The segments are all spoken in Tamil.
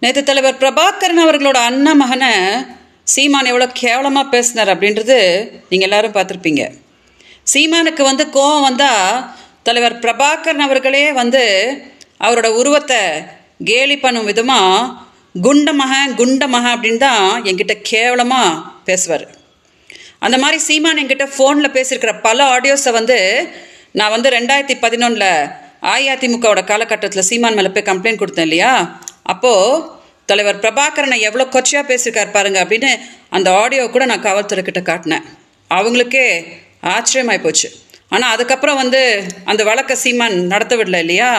நேற்று தலைவர் பிரபாகரன் அவர்களோட அண்ணன் மகனை சீமான் எவ்வளோ கேவலமாக பேசினார் அப்படின்றது நீங்கள் எல்லாரும் பார்த்துருப்பீங்க. சீமானுக்கு கோவம் வந்தால் தலைவர் பிரபாகரன் அவர்களே அவரோட உருவத்தை கேலி பண்ணும் விதமாக குண்டமக அப்படின்னு தான் என்கிட்ட கேவலமாக பேசுவார். அந்த மாதிரி சீமான் என்கிட்ட ஃபோனில் பேசியிருக்கிற பல ஆடியோஸை நான் 2011 அஇஅதிமுகவோட காலகட்டத்தில் சீமான் மேலே போய் கம்ப்ளைண்ட் கொடுத்தேன் இல்லையா, அப்போது தலைவர் பிரபாகரனை எவ்வளோ கொச்சையாக பேசியிருக்கார் பாருங்க அப்படின்னு அந்த ஆடியோ கூட நான் காவல்துறைக்கிட்ட காட்டினேன். அவங்களுக்கே ஆச்சரியமாகி போச்சு. ஆனால் அதுக்கப்புறம் அந்த வழக்கை சீமான் நடத்த விடலை இல்லையா,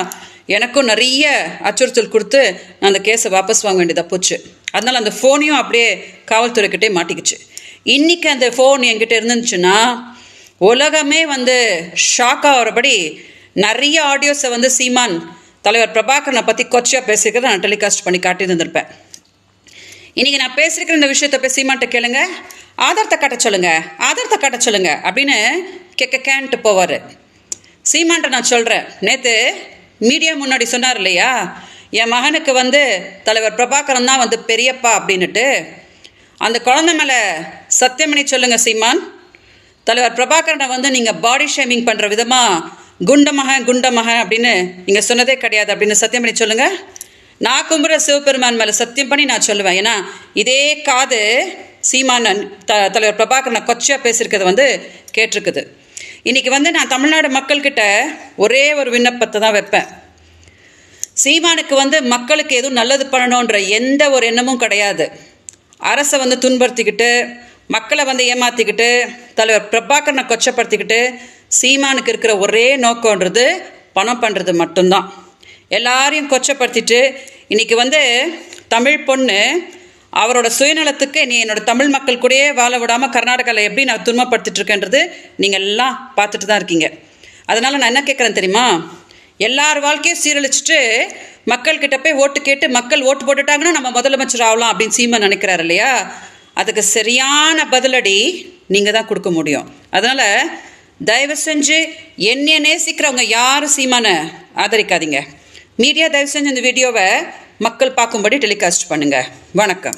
எனக்கும் நிறைய அச்சுறுத்தல் கொடுத்து நான் அந்த கேஸை வாபஸ் வாங்க வேண்டியதாக போச்சு. அதனால் அந்த ஃபோனையும் அப்படியே காவல்துறைக்கிட்டே மாட்டிக்கிச்சு. இன்றைக்கி அந்த ஃபோன் என்கிட்ட இருந்துச்சுன்னா உலகமே ஷாக் ஆகிறபடி நிறைய ஆடியோஸை சீமான் தலைவர் பிரபாகரனை பற்றி கொச்சையாக பேசியிருக்கிறத நான் டெலிகாஸ்ட் பண்ணி காட்டி இருந்திருப்பேன். இன்றைக்கி நான் பேசியிருக்கிற இந்த விஷயத்தை போய் சீமான்ட்ட கேளுங்க, ஆதாரத்தை காட்ட சொல்லுங்க அப்படின்னு கேன்ட்டு போவார். சீமான்ட்ட நான் சொல்கிறேன், நேற்று மீடியா முன்னாடி சொன்னார் இல்லையா, என் மகனுக்கு தலைவர் பிரபாகரன் தான் பெரியப்பா அப்படின்னுட்டு. அந்த குழந்தை மேலே சத்தியம் பண்ணி சொல்லுங்கள் சீமான், தலைவர் பிரபாகரனை நீங்கள் பாடி ஷேமிங் பண்ணுற விதமாக குண்டமக அப்படின்னு நீங்கள் சொன்னதே கிடையாது அப்படின்னு சத்தியம் பண்ணி சொல்லுங்கள். நான் கும்புற சிவபெருமான் மேலே சத்தியம் பண்ணி நான் சொல்லுவேன். ஏன்னா இதே காது சீமான் தலைவர் பிரபாகரனை கொச்சையாக பேசியிருக்கிறது கேட்டிருக்குது. இன்றைக்கி நான் தமிழ்நாடு மக்கள்கிட்ட ஒரே ஒரு விண்ணப்பத்தை தான் வைப்பேன். சீமானுக்கு மக்களுக்கு எதுவும் நல்லது பண்ணணுன்ற எந்த ஒரு எண்ணமும் கிடையாது. அரசை துன்படுத்திக்கிட்டு மக்களை ஏமாற்றிக்கிட்டு தலைவர் பிரபாகரனை கொச்சப்படுத்திக்கிட்டு சீமானுக்கு இருக்கிற ஒரே நோக்கன்றது பணம் பண்ணுறது மட்டும்தான். எல்லாரையும் கொச்சப்படுத்திட்டு இன்றைக்கி தமிழ் பொண்ணு அவரோட சுயநலத்துக்கு நீ என்னோடய தமிழ் மக்கள் கூடயே வாழ விடாமல் கர்நாடகாவில் எப்படி நான் துன்பப்படுத்திட்டுருக்கேன்றது நீங்கள் எல்லாம் பார்த்துட்டு தான் இருக்கீங்க. அதனால் நான் என்ன கேட்குறேன் தெரியுமா, எல்லார் வாழ்க்கையும் சீரழிச்சிட்டு மக்கள்கிட்ட போய் ஓட்டு கேட்டு மக்கள் ஓட்டு போட்டுட்டாங்கன்னா நம்ம முதலமைச்சர் ஆகலாம் அப்படின்னு சீமான் நினைக்கிறாரு இல்லையா, அதுக்கு சரியான பதிலடி நீங்கள் தான் கொடுக்க முடியும். அதனால் தயவு செஞ்சு என்னை நேசிக்கிறவங்க யாரும் சீமானை ஆதரிக்காதீங்க. மீடியா தயவு செஞ்சு இந்த வீடியோவை மக்கள் பார்க்கும்படி டெலிகாஸ்ட் பண்ணுங்கள். வணக்கம்.